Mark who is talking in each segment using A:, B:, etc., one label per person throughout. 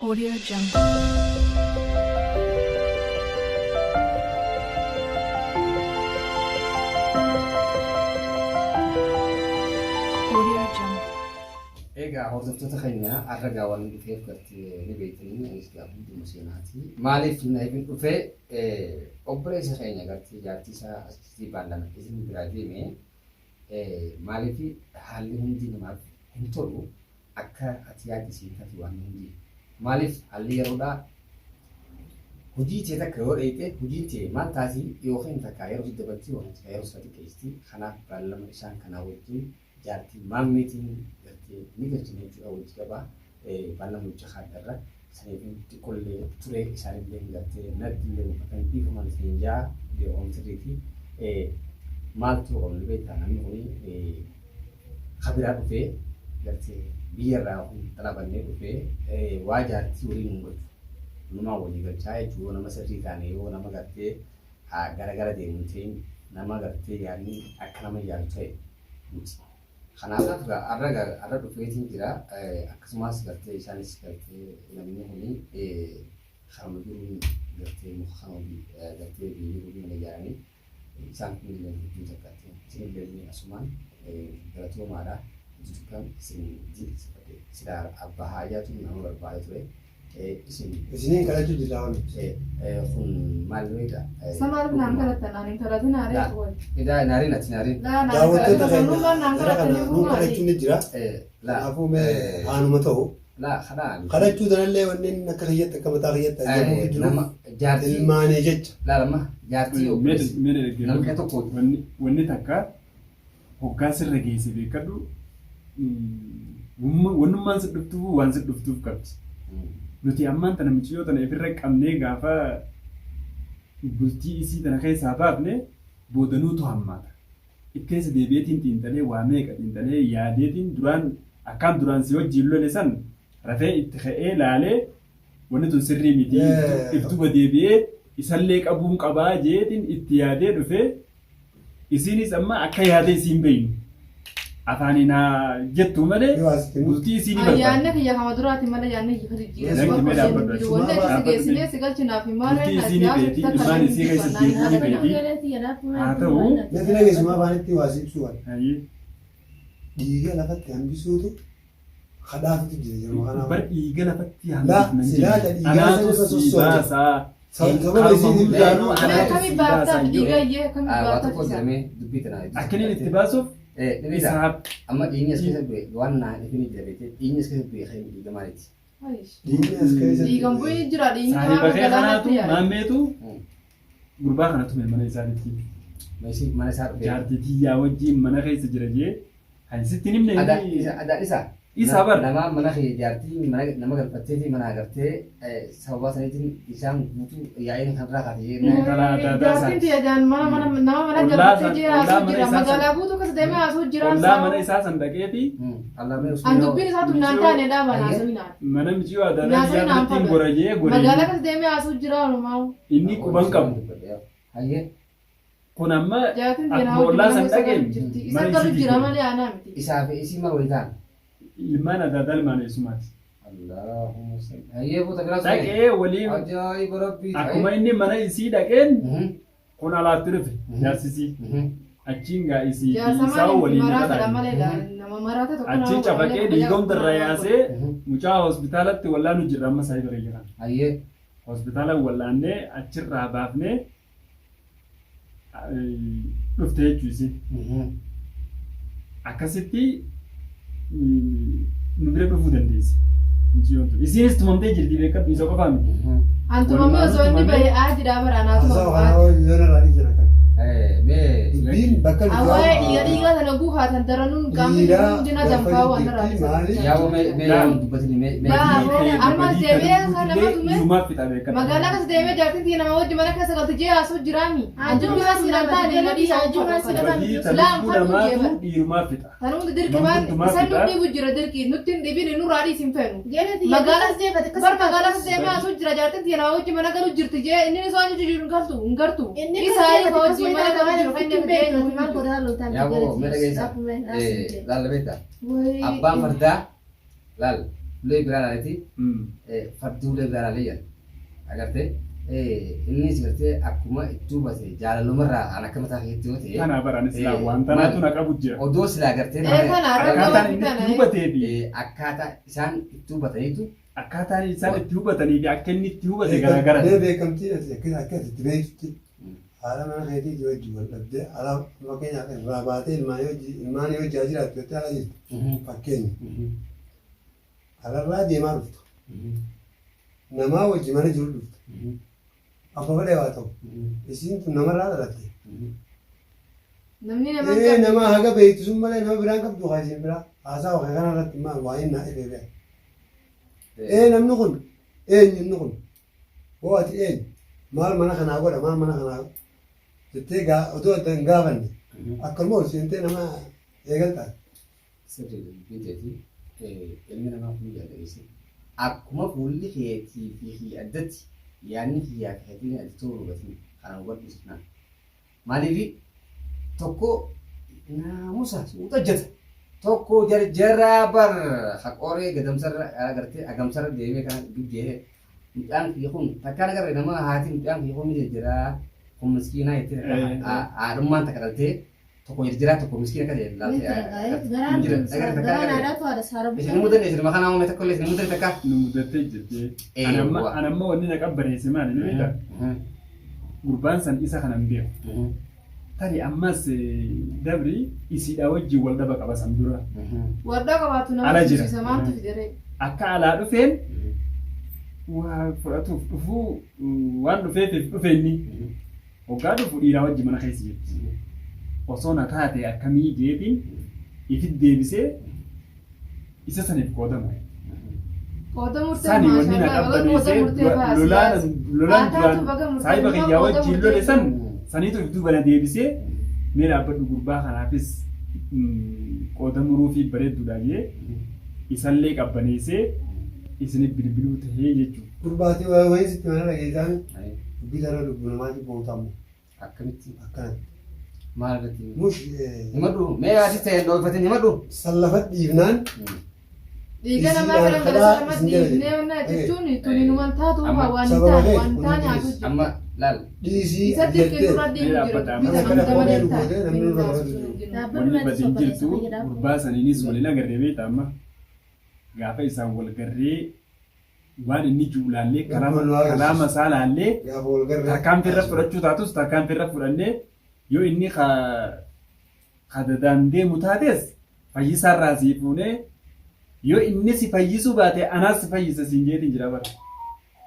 A: Audio Jungle. Audio Jungle.
B: Egaa hordoftoota keenya har'a gaawwan dhufeef gartee ni beektanii anis gaafii museenaati. Maaliif hin dhufee obboleessa keenya gartee jaartii isaa asitti baallama isin biraa deeme maaliif haalli hundi namaaf hin tolu akka ati yaadisiin taate waan hundi. Maaliif haalli yeroodhaa hojii tee takka yoo dheeyite hojii tee maal taasii yookiin takka yeroo dabaltii waan yeroo sadi keessatti kanaaf baallama isaan kanaa wajjin jaartii maammeetiin gartee ni galchine jechuudha wajji qabaa baallama hojii haadharra saniifin xiqqollee turee isaanillee gartee nadillee uffatan dhiifaman seenjaa oomsiriiti maaltu oomni beektaa namni kuni kabiraa dhufee gartee biyyarraa xalabannee dhufee waa jaartii waliin hin gochu numaa walii galchaa jechuudha nama sirrii taane yoo nama gartee gara deemuun ta'in nama gartee yaadni akka nama yaadu ta'e miti. Kanaaf har'a dhufeetiin jira akkasumas gartee isaanis gartee namni kuni harma jiruun gartee muka gartee biyyee mana ijaaranii isaan kun illee hedduu takkaatti isin illee asumaan galatoomaadha kan isin sila abbaa haajaatu nama barbaade ture.
C: Isiniin kadhachuu jirraa waliin.
B: Kun maal beekta?
D: Samaal naan kadhatan naan kadhatan naaree wal.
B: Idaa naariin ati naariin.
C: Daawwattoota keenya gara kana nuun kadhachuun ni jira. Kanaafuu aanuma ta'u. Kadhachuu tanallee wanneen akka kiyyatti akka mataa kiyyatti ajjabuuf jiru ilmaanee jecha.
B: Laalama jaartii yoo
E: namni tokko wanni takka hoggaa sirra geesse beekadhu wannummaan si dhuftuuf waan si dhuftuuf qabdi. Nuti ammaan tana michiyoo tana ifirra qabnee gaafa bultii isii tana keessaa baafne boodanuutu hammaata. Itteessa deebi'eetiin xiinxalee waa meeqa xiinxalee yaadeetiin duraan akkaan duraan si wajjin lole san rafee itti ka'ee laalee wanni tun sirrii miti iftuba deebi'ee isallee qabuun qabaa jeetiin itti yaadee dhufee isiinis amma akka yaadee isiin beeynu. Afaanii naa jettu malee bultii isii ni barbaada.
D: Yaanne kiyya kama duraati malee yaanne kiyya kajijjiirra. Wanti achi geessinee si galchinaaf himaale.
E: Bultii isii ni beeti ilmaan isii keessa deemuu ni beeti. Haa ta'u.
C: Natti dhageessuma afaanitti waa siibsuu waan. Dhiiga lafatti hambisuutu kadhaatutu jira yeroo kanaa.
E: Bar dhiiga lafatti hambisuutu
C: silaata dhiigaa sana sossootaa.
E: Sababa isii
D: daanuu akkamii baaftaaf dhiiga iyyee akkamii baaftaaf
B: isaa.
E: Akkaniin itti baasuuf.
B: Amma dhiinni as keessa bu'e waan naa dhufanii jira beekte dhiinni as keessa bu'e kan dhiiga maaliiti?
D: Dhiigan bu'ee jira dhiinni
E: Saahiba kee kanaatu maammeetu gurbaa kanatu mana isaaniitti.
B: Mana isaa dhufee.
E: Jaartii tiyyaa wajjin mana keessa jira jee kan sitti nimne.
B: Adaan isaa.
E: Isaa bara.
B: Nama mana kee jaartii nama galfattee fi mana agartee sababa saniitiin isaan guutuu yaa'een kan irraa kaatee
D: jee. Jaartiin tiyyadaan nama mana galfattee jee haasuu jira magaalaa guutuu keessa deemee haasuu jira.
E: Ollaa mana isaa san dhaqeetii.
D: An dubbiin isaa tunnaan taane dhaaba naasuminaan.
E: Mana michiyoo adaadaa jaartiin gorajee goree.
D: Magaalaa keessa deemee haasuu jira oolumaa.
E: Inni quban qabu. Kun amma akkuma ollaa san dhaqeen.
D: Isa galu jira malee aanaa miti.
B: Isaa fi isii maal wayii ta'an?
E: Ilmaan adaadaa ilmaan eessumaati.
B: Allahumma salli. Hayyee fuuta biraa
E: dhaqee waliin
B: ajaa'iba rabbii.
E: Akkuma inni mana isii dhaqeen kun alaatti dhufe jaarsisii. Achiin gaa isii isaa waliin achiin cafaqee dhiigomta irraa yaasee mucaa hospitaalatti wallaanu jirra amma isaa bira jiran.
B: Hayyee.
E: Hospitaala wallaannee achirraa baafnee dhufte jechuusi. Akkasitti nu bira dhufuu dandeessi. Isinis tumamtee jirti beekadhu isa qofaa miti.
D: An tumamee osoo inni bahee aadiidhaa baraanaa tumamuu.
C: Dubbiin bakka
D: awwaa'ee dhiiga sana guufaatan daranuun qaamni hundina danfaa waan irraa
B: yaa'u mee dubbatini mee
D: armaan deemee kan nama tume
E: Dhumaaf fixa beekadhu.
D: magaalaa kas deemee jaartiin tii nama wajji mana keessa galti jee haasuu jiraami anjummaa sinan taane nadii anjummaa sinan
E: Lamaatu dhiirumaaf fixa.
D: kan hundi dirqimaan isan nu dhiibu jira dirqii nutti hin dhibin nu raadhii sin feenu magaalaa kas deemee haasuu jira jaartiin tii nama wajji mana galu jirti jee inni isoo anju jiru hin gartu isaa isa wajji mana galu jiru kan inni beeku
B: yaa'u mee dhageessa laal beektaa abbaan fardaa laal ulee biraa laaleti fardi ulee biraa laalee agartee inni sirtee akkuma itti hubate jaalalumarraa aan akka mataa keessatti yoo ta'e.
E: Kana baranis laa wanta naatu na qabu jira.
B: Odoo silaa agartee
E: akkaataan inni itti hubatee fi
B: akkaataa isaan itti hubataniitu.
E: Akkaataan isaan itti hubatanii fi akka inni itti hubate garaagara.
C: Beekamtii akka itti beekti haala mana keetii wajjin wal dhabdee alaa fakkeenyaaf irraa baatee ilmaan yoo jiraattu yoo ta'ala jirtu fakkeenya. Alarraa deemaa dhuftu. Namaa wajjin mana jiru dhuftu. Abba fedhee waa ta'u. Isiin kun namarraa dhalatte. Nama haga beektu sun malee nama biraan qabdu haasiin biraa haasaa wakee kanarratti waa inni naa ifee beeku. Namni kun eenyu inni kun hoo ati eenyu maal mana kanaa godha maal mana kanaa jettee otoo hin gaafanne akkanuma ol seentee nama eegaltaa.
B: Sirrii biteeti ilmi namaa kun yaaddeessi akkuma fuulli keetii fi addatti yaadni kiyyaa keetiin ati ta'uu hubatiin kana hubadhu sirnaan maaliif tokko naamusa hojjeta tokko jarjaraa bar haqooree gadamsarra agartee agamsarra deemee kana dubbee midhaan kiyya kun takkaan agarre nama haati midhaan kiyya kun ni jira kun miskiinaa jettee haadhummaan takka dhaltee tokko jira tokko miskiina kan jedhu isin mudanne isin makanaa uume tokko illee isin mudanne takka
E: nu mudattee jettee anamma wanni na qabbaneesse maali ni beekta gurbaan san isa kanan beeku tari ammas dabri isiidha wajjin wal dhaba qaba san dura
D: wal dhaba qabaatu nama jira maantu fidere
E: akka alaa dhufeen waa fudhatuuf dhufuu waan dhufeef dhufeenni hoggaa dhufu dhiiraa wajjin mana keessa jirti osoo na taate akkamii jeetiin ifit deebisee isa saniif qoodamu.
D: Sani
E: wanni na qabbaneessee lolaan duraan saayiba kiyyaa wajjin lole saniitu iftuu bana deebisee mee dhaabbadhu gurbaa kanaafis qoodamuruu fi bareedduudha jee isallee qabbaneessee isinif bilbiluu tahee jechuudha.
C: Gurbaatii wayii sitti mana dhageessaan dubbii dara lubbuu namaatiif bootamu.
B: Akkamitti
C: akkanatti.
B: maal irratti
C: mush
B: himadhu mee yaadis ta'e dhooffatin himadhu
C: sallafat dhiifnaan
D: dhiiga namaa kana gara dhiifnee wanna jechuun tuni numan taatu wantaan haatu
B: amma laal
C: dhiisii
D: isatti kennuurra
E: wanni badin jirtu gurbaa saniinis waliin agarree beekta amma gaafa isaan wal garree waan inni juulaallee karaa masaa laallee tarkaanfirra fudhachuu taatus tarkaanfirra fudhannee yoo inni kadadaan deemu taates fayyisaarraa sii fuunee yoo inni si fayyisuu baate anaas si fayyisa siin jeetiin jira bara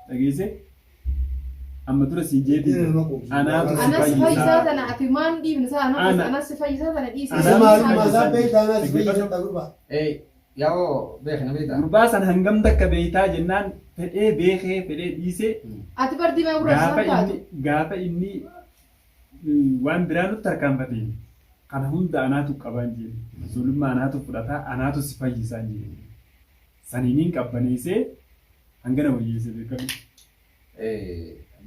E: dhageesse amma dura siin jeetiin anaatu si
D: fayyisaa tana ati maan dhiibni isaa anas si fayyisaa tana dhiisi
C: masaa beektaa anaas si fayyisa gurbaa
B: yaa'oo beekna beektaa
E: gurbaa san hangam takka beektaa jennaan fedhee beekee fedhee dhiise
D: ati bardiimaa gurra
E: gaafa inni waan biraa nutti harkaanfateen kana hunda anaatu qabaan jiru sulummaa anaatu fudhataa anaatu si fayyisaa jiru saniiniin qabbaneessee hangana wayyeesse beekamu.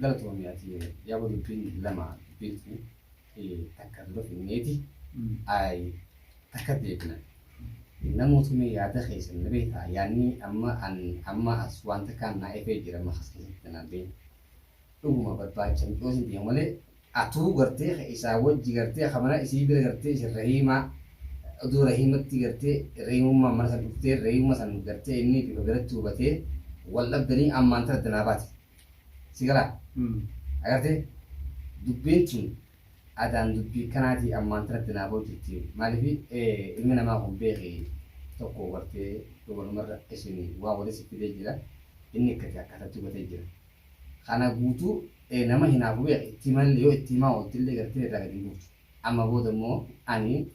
B: Galatoomii ati yaaboo dubbiin lama beektu takka dura finneeti takka beekna namootni yaada keessan na beektaa yaadni amma as wanta kaan naa efee jira makas keessatti naan beekna dhuguma barbaachisan dhoosin deemu malee atuu gartee isaa wajji gartee kamana isii bira gartee isin rahiimaa oduu rahiimatti gartee rahiimummaa mana san dhuftee rahiimuma san gartee inni bifa biratti hubatee wal dhabdanii ammaan tana danaabaati si galaa agartee dubbiin tun adaan dubbii kanaatii ammaan tana danaaboo jirti maaliif ilmi namaa kun beekee tokko gartee walumarra isin waa walis fidee jira inni akkatatti hubatee jira kana guutuu nama hinaafu beek itti malee yoo itti himaa ooltillee gartee irraa gadi buutu amma booda immoo ani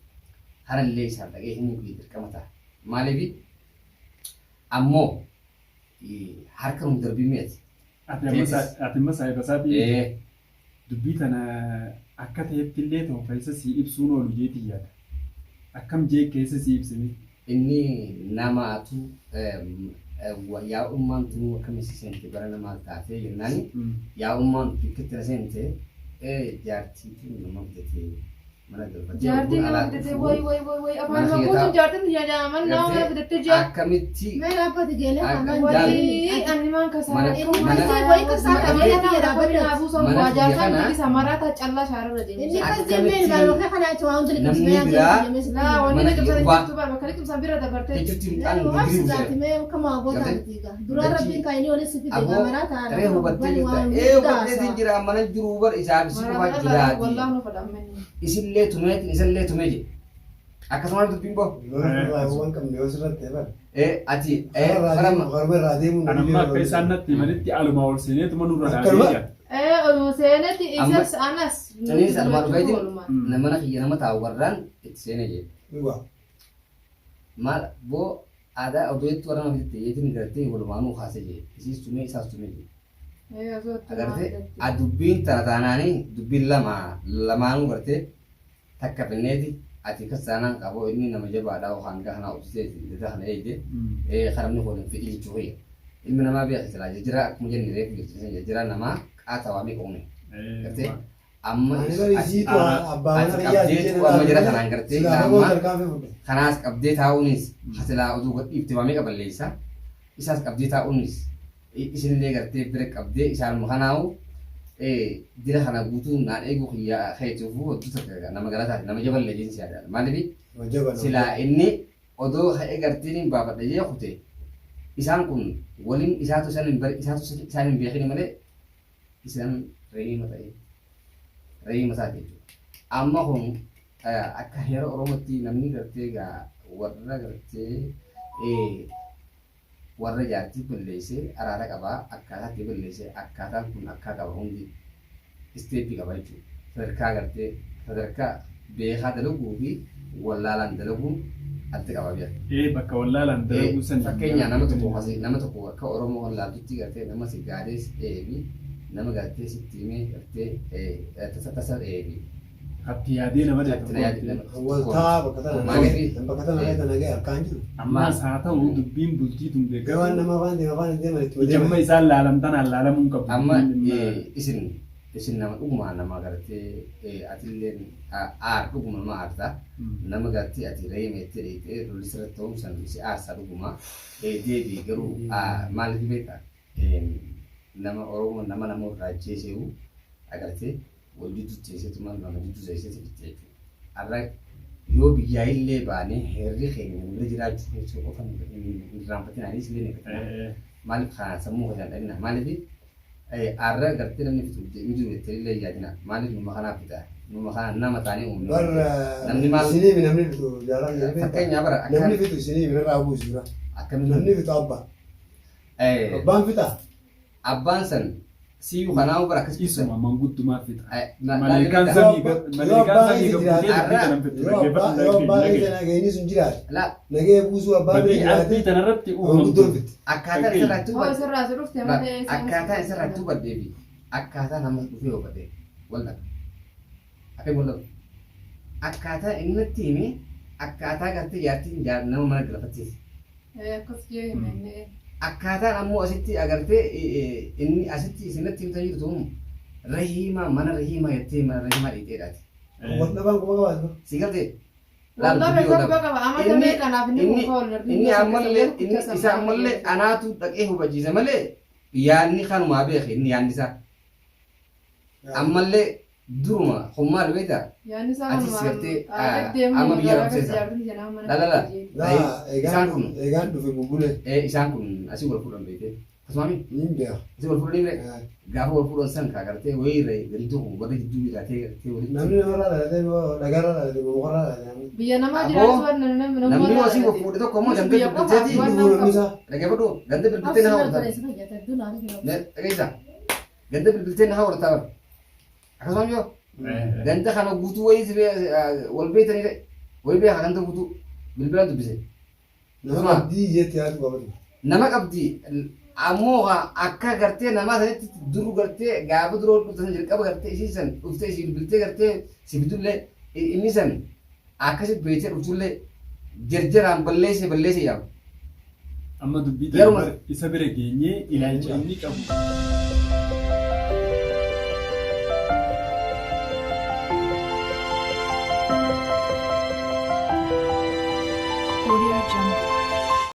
B: harallee isaan dhagee hin muqii dirqama ta'a maaliif ammoo harka nu darbii mi'ati.
E: Ati masaa basaatii dubbii tana akka ta'etti illee ta'u keessa si ibsuun oolu jeetii yaada akkam jee keessa si ibsini.
B: Inni namaatu yaa'ummaan tun akkamitti seente bara namaa taatee jennaan yaa'ummaan bikkitti na seente jaartii tun nama bitatee mana galfatee
D: Jaartiin nama fidate way afaan makuutu jaartiin jaajaman nama fidate jaa.
B: Akkamitti
F: Mee dhaabbate jeelee kanaan
D: Wali animaan kasaara.
F: Way kasaara
D: Wali
F: jeelee
D: dhaabbatee naafuu son waa jaartaan inni samaraa callaa shaararra
F: inni
D: deemee.
F: kasii meen baroota kanaa itti waan tuni
B: Namni biraa-
D: Laa wanni liqimsan jirtu bara bakka liqimsan bira dabartee.
B: jechuutti
F: Mabsisaati mee kamaa goota mitiiga dura rabbiin kaayini wali sifi deega maraa taana
B: Ree hubattee hubattee jira mana jiru bar isaa bisi qofa jiraati.
D: Wallaan nu fadhamanii.
B: Isillee tumeetiin isallee tumee jedhe. Akkasumas dubbiin boo.
C: waan qabne yoo sirratti eebal.
B: Ati
C: Farama irraa deemuun
E: Anamma akka isaan natti himanitti aluma ol seeneetuma nurra
C: Akkanuma.
E: dhaabee
D: Seenetti isas anas.
B: Saniis almaa dhufeetiin nama kiyya nama taa'u warraan itti seenee jedhe.
C: Dhugaa.
B: Maal boo aadaa odoyetti warra nama fitte yeetiin gartee walumaanuu kaase jedhe. Isiis tumee isaas tumee jedhe. Agartee dubbiin tana taanaanii dubbiin lamaanuu gartee takka finneeti ati kasaanaan qaboo inni nama jabaadhaa waan gahanaa obsee dada kana eegde karamni hoolin fedhii jechuu hoye. Ilmi namaa beekaa silaa jijjiiraa akkuma jenni reefu jechuun jijjiiraa namaa qaatawaa beekaa uume. Gartee amma qabdeetu amma jira kanaan gartee amma kanaas qabdee taa'uunis hasilaa oduu gadhiifte waa meeqa balleessa isaas qabdee taa'uunis isinillee gartee bira qabdee isaan kanaa'u dira kana guutuu naan eeguu kiyyaa keetuufu hojjetu nama galataati nama jaballee jinsi yaadaan maaliif silaa inni odoo ka'ee gartiin baafadha jee kute isaan kun waliin isaatu isaan hin beekini malee isaan reeyima ta'e reeyima isaati jechuudha. Amma kun akka heera Oromootti namni gartee warra gartee warra jaartii balleessee araara qabaa akkaataatti balleessee akkaataan kun akka qaba hundi isteeppii qaba jechuudha. Sadarkaa gartee sadarkaa beekaa dalaguu fi wallaalaan dalaguun adda qaba biyya.
E: Bakka wallaalaan dalaguu san
B: Fakkeenyaa nama tokko akka Oromoo wallaaltutti gartee nama si gaadee si dheebi nama gartee sitti himee gartee tasa dheebi.
E: hatti yaadee nama
C: Waltaa bakka tana keessa nagee harkaan jiru.
E: ammaas haa ta'u dubbiin bultii tun beekamu.
C: Gawaan nama afaan deeman itti
E: Ijamma isaan laalamtanaan laalamuun qabu.
B: Amma isin nama dhugumaa nama gartee atilleen dhuguma nama aartaa nama gartee ati reemeettee dheetee lolli sirratti ta'uun san si aarsaa dhugumaa deebii garuu maaliif beektaa nama Oromoo nama irraa ajjeeseewu agartee wal jidduu teesseetuma nama jidduu teesseetu bitte jechuudha. Har'a yoo biyyaa illee baanee heerri keenya bira jiraachuu keessoo qofa hin raanfatinaanis illee ni maaliif kaan sammuu kan dhalina maaliif har'a gartee namni fitu ni jiru jettee illee yaadina maaliif numa kanaaf fita numa kana nama taanee uumne namni maal
C: Isinii namni fitu jaalaan jedhee
B: fakkeenyaa bara
C: namni fitu isinii irraa buusu jira.
B: akkamitti
C: Namni fitu abbaa. Abbaan fitaa.
B: abbaan san siyyuu kanaa'u bara akkas
E: Isuma manguddumaa fita.
B: Na-
E: Maleekaan
B: na-
E: samii
C: Yoo abbaan keessa jiraate yoo abbaan
E: gabbuutee
C: keessa nageenyi sun jiraate
B: la
C: nagee buusuu abbaan
E: Badii
C: keessa
E: ardii
C: jiraate
E: tanarratti
C: guddoon
E: uumamtu.
C: fitti.
B: akkaataa isarratti
D: Hoo
B: hubadhe
D: isarraa si dhufte malee
B: akkaataa isarratti hubadhee fi akkaataa nama dhufee hubadhe wal dhabe akkam wal dhabe akkaataa inni natti hime akkaataa gartee jaartiin nama mana galfachiise
D: akkas jee himenne.
B: akkaataan ammoo asitti agartee inni asitti isinatti himta jirtu rahiima mana rahiima jettee mana rahiimaa dhiiteedhaati.
C: Wal dhabaan kuma qabaatu.
B: Si galtee
D: Wallaan isa quba qaba amata mee kanaaf inni kun ka'u
B: inni ammallee inni isa ammallee anaatu dhaqee hubachiise malee yaadni kanumaa beeke inni yaadni isaa ammallee duruma hummaa beektaa
D: yaanni isaa
B: Atis
D: kanuma
B: gartee, amma biyya rabseessa. Lalala. Isaan kun
C: Eegaan dhufe bubbulee.
B: isaan kun asii wal fuudhan beekee akkasumas
C: Niin beeka.
B: asii wal fuudhan beekee gaafa wal fuudhan san kaagartee wayirra galtuu warra jidduu jiraatee gartee walitti.
C: Namni namarraa dhalatee dhagaarraa dhalatee mukarraa dhalatee.
D: biyya namaa
B: Aboo,
D: jiraatu waan
B: namni wasii wal fuudhe tokko immoo ganda bilbilteeti.
C: Namni isaa.
B: Dhaggeeffadhu ganda bilbiltee na hawwataa. Dhageessa ganda bilbiltee na hawwataa akkasumas yoo ganda kana guutuu wayii wal beektanidha wayii beeka ganda guutuu bilbilaan dubbise.
C: Nama abdii jetti yaadu qabatu.
B: Nama qabdi ammoo akka gartee namaa sanitti duru gartee gaafa duroo dhuftan jalqaba gartee isii san dhuftee isii bilbiltee gartee si bitullee inni san akkasitti beektee dhuftullee jarjaraan balleesse yaama.
E: Amma dubbii
B: Yeruma-
E: isa bira geenyee ilaalcha inni qabu.